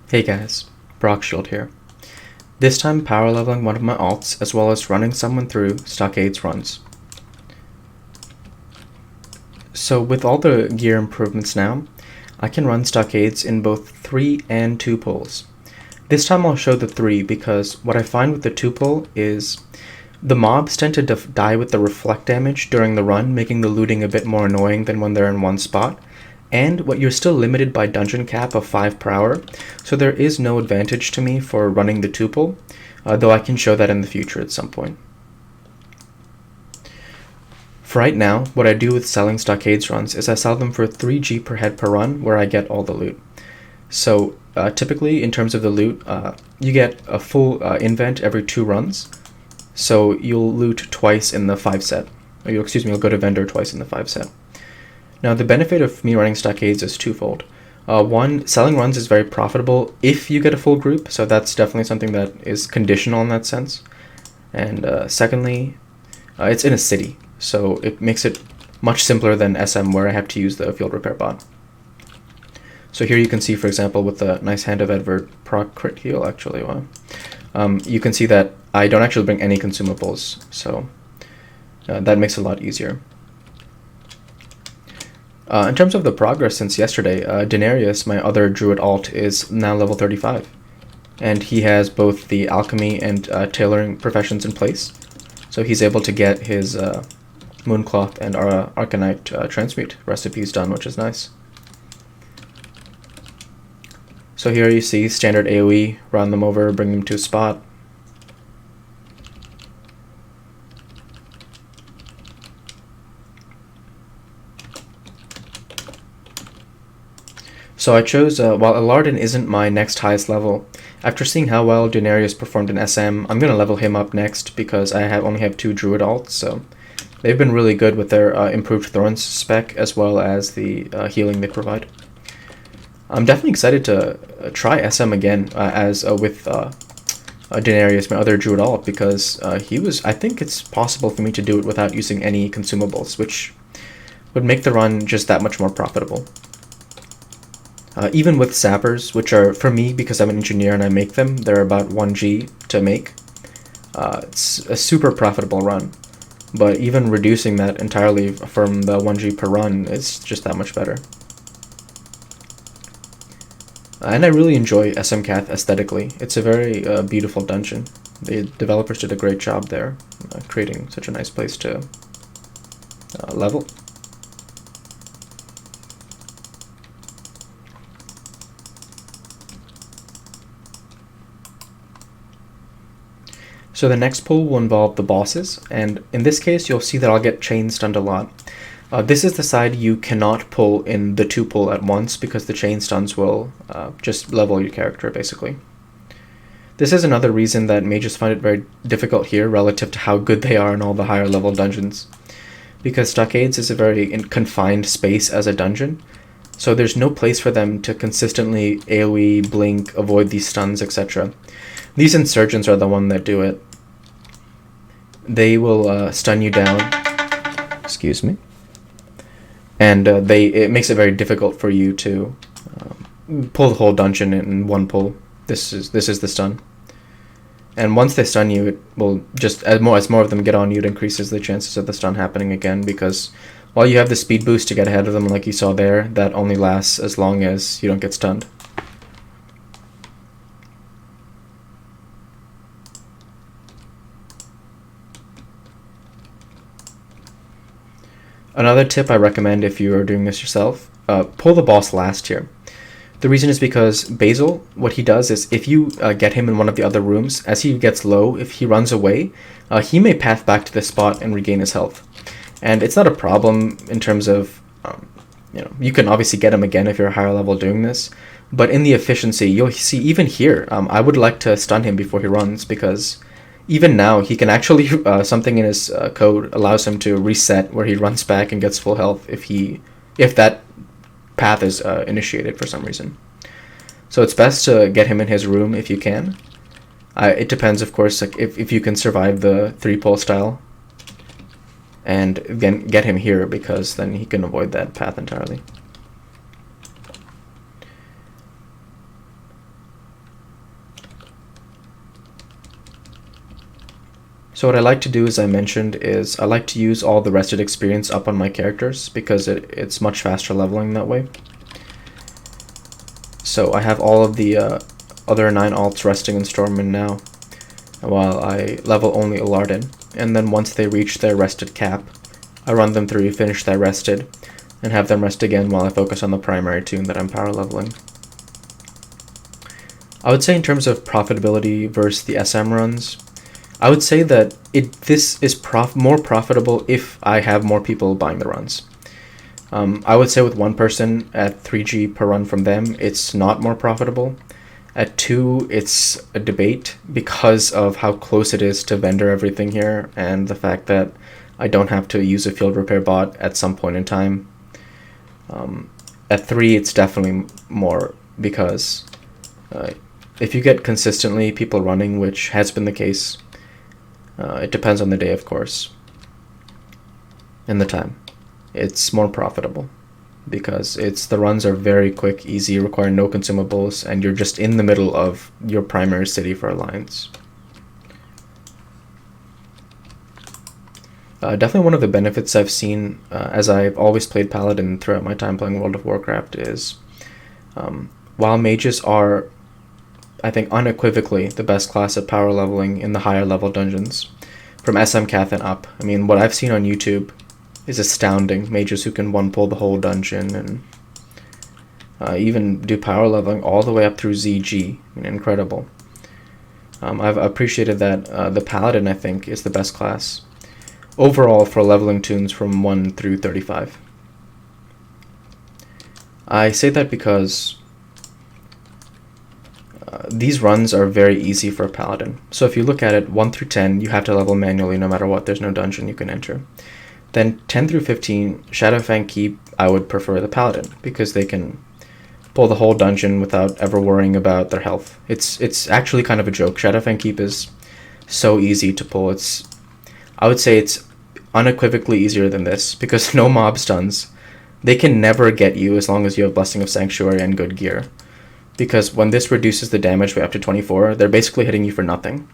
Hey guys, Brockshield here. This time power leveling one of my alts as well as running someone through Stockades runs. So with all the gear improvements now, I can run Stockades in both 3 and 2 pulls. This time I'll show the 3 because what I find with the 2 pull is the mobs tend to die with the reflect damage during the run, making the looting a bit more annoying than when they're in one spot. And what you're still limited by dungeon cap of 5 per hour, so there is no advantage to me for running the tuple, though I can show that in the future at some point. For right now, what I do with selling Stockades runs is I sell them for 3G per head per run, where I get all the loot. So typically, in terms of the loot, you get a full invent every 2 runs, so you'll loot twice in the 5 set. Or you'll go to vendor twice in the 5 set. Now, the benefit of me running Stockades is twofold. One, selling runs is very profitable if you get a full group, so that's definitely something that is conditional in that sense. And secondly, it's in a city, so it makes it much simpler than SM where I have to use the field repair bot. So here you can see, for example, with the nice Hand of Edward proc crit heal, actually, wow. You can see that I don't actually bring any consumables, so that makes it a lot easier. In terms of the progress since yesterday, Denarius, my other druid alt, is now level 35. And he has both the alchemy and tailoring professions in place. So he's able to get his Mooncloth and Arcanite transmute recipes done, which is nice. So here you see standard AoE, run them over, bring them to a spot. So I chose, while Alardin isn't my next highest level, after seeing how well Denarius performed in SM, I'm going to level him up next because I only have 2 druid alts, so they've been really good with their improved Thorns spec as well as the healing they provide. I'm definitely excited to try SM again with Denarius, my other druid alt, because I think it's possible for me to do it without using any consumables, which would make the run just that much more profitable. Even with sappers, which are, for me, because I'm an engineer and I make them, they're about 1G to make. It's a super profitable run. But even reducing that entirely from the 1G per run is just that much better. And I really enjoy SMCath aesthetically. It's a very beautiful dungeon. The developers did a great job there, creating such a nice place to level. So the next pull will involve the bosses, and in this case you'll see that I'll get chain stunned a lot. This is the side you cannot pull in the 2 pull at once because the chain stuns will just level your character basically. This is another reason that mages find it very difficult here relative to how good they are in all the higher level dungeons. Because Stockades is a very confined space as a dungeon, so there's no place for them to consistently AoE, blink, avoid these stuns, etc. These insurgents are the one that do it. They will stun you down. Excuse me. And it makes it very difficult for you to pull the whole dungeon in one pull. This is the stun. And once they stun you, it will just as more of them get on you, it increases the chances of the stun happening again, because while you have the speed boost to get ahead of them, like you saw there, that only lasts as long as you don't get stunned. Another tip I recommend if you are doing this yourself, pull the boss last here. The reason is because Basil, what he does is if you get him in one of the other rooms, as he gets low, if he runs away, he may path back to this spot and regain his health. And it's not a problem in terms of, you can obviously get him again if you're a higher level doing this, but in the efficiency, you'll see even here, I would like to stun him before he runs, because even now, he can actually, something in his code allows him to reset where he runs back and gets full health if that path is initiated for some reason. So it's best to get him in his room if you can. It depends, of course, like if you can survive the 3-pull style. And again, get him here because then he can avoid that path entirely. So what I like to do, as I mentioned, is I like to use all the rested experience up on my characters because it's much faster leveling that way. So I have all of the other 9 alts resting in Stormwind now, while I level only Paladin. And then once they reach their rested cap, I run them through, finish their rested, and have them rest again while I focus on the primary tune that I'm power leveling. I would say in terms of profitability versus the SM runs, I would say that this is more profitable if I have more people buying the runs. I would say with one person at 3G per run from them, it's not more profitable. At 2, it's a debate because of how close it is to vendor everything here and the fact that I don't have to use a field repair bot at some point in time. At 3, it's definitely more because if you get consistently people running, which has been the case, it depends on the day, of course, and the time. It's more profitable because the runs are very quick, easy, require no consumables, and you're just in the middle of your primary city for Alliance. Definitely one of the benefits I've seen, as I've always played Paladin throughout my time playing World of Warcraft, is while mages are, I think, unequivocally the best class at power leveling in the higher level dungeons, from SM Cath and up. I mean, what I've seen on YouTube is astounding. Mages who can one-pull the whole dungeon and even do power leveling all the way up through ZG. I mean, incredible. I've appreciated that the Paladin, I think, is the best class overall for leveling tunes from 1 through 35. I say that because these runs are very easy for a Paladin. So if you look at it, 1 through 10, you have to level manually no matter what. There's no dungeon you can enter. Then 10 through 15, Shadowfang Keep, I would prefer the Paladin because they can pull the whole dungeon without ever worrying about their health. It's actually kind of a joke. Shadowfang Keep is so easy to pull. I would say it's unequivocally easier than this because no mob stuns. They can never get you as long as you have Blessing of Sanctuary and good gear. Because when this reduces the damage by up to 24, they're basically hitting you for nothing.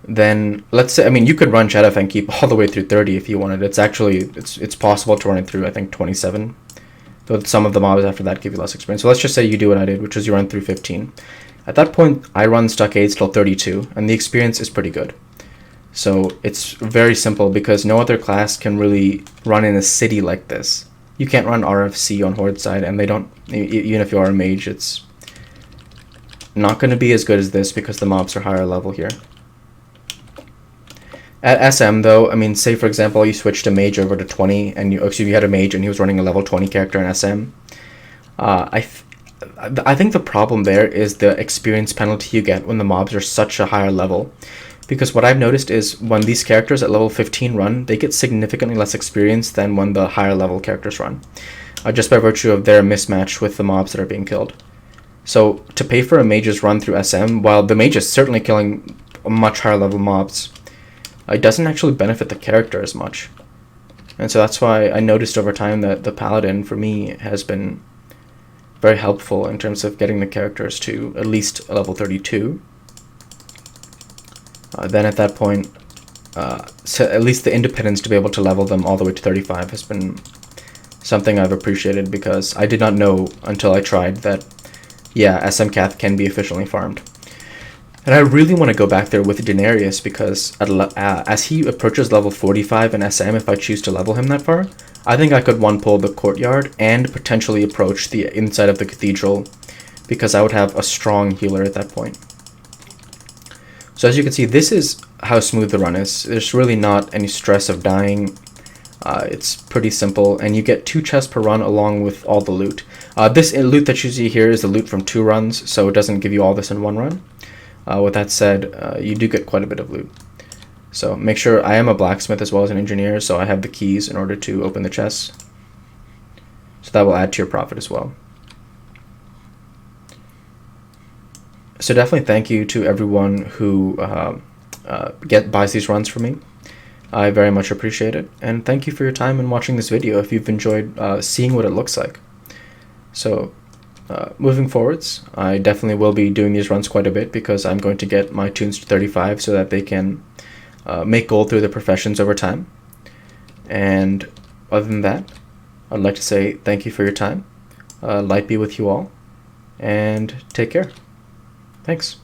Then, let's say, I mean, you could run Shadowfang Keep all the way through 30 if you wanted. It's possible to run it through, I think, 27. Though some of the mobs after that give you less experience. So let's just say you do what I did, which is you run through 15. At that point, I run Stockades till 32, and the experience is pretty good. So it's very simple because no other class can really run in a city like this. You can't run RFC on Horde side, and they don't, even if you are a mage, it's not going to be as good as this because the mobs are higher level here. At SM, though, I mean, say for example, you switched a mage over to 20, and you had a mage and he was running a level 20 character in SM. I think the problem there is the experience penalty you get when the mobs are such a higher level. Because what I've noticed is when these characters at level 15 run, they get significantly less experience than when the higher level characters run. Just by virtue of their mismatch with the mobs that are being killed. So to pay for a mage's run through SM, while the mage is certainly killing much higher level mobs, it doesn't actually benefit the character as much. And so that's why I noticed over time that the Paladin, for me, has been very helpful in terms of getting the characters to at least level 32. Then at that point, so at least the independence to be able to level them all the way to 35 has been something I've appreciated because I did not know until I tried that, yeah, SM Cath can be efficiently farmed. And I really want to go back there with Daenerys because as he approaches level 45 in SM, if I choose to level him that far, I think I could one-pull the courtyard and potentially approach the inside of the cathedral because I would have a strong healer at that point. So as you can see, this is how smooth the run is. There's really not any stress of dying. It's pretty simple, and you get 2 chests per run along with all the loot. This loot that you see here is the loot from 2 runs, so it doesn't give you all this in 1 run. With that said, you do get quite a bit of loot. So make sure, I am a blacksmith as well as an engineer, so I have the keys in order to open the chests. So that will add to your profit as well. So definitely thank you to everyone who buys these runs for me. I very much appreciate it. And thank you for your time in watching this video if you've enjoyed seeing what it looks like. So moving forwards, I definitely will be doing these runs quite a bit because I'm going to get my tunes to 35 so that they can make gold through the professions over time. And other than that, I'd like to say thank you for your time. Light be with you all, and take care. Thanks.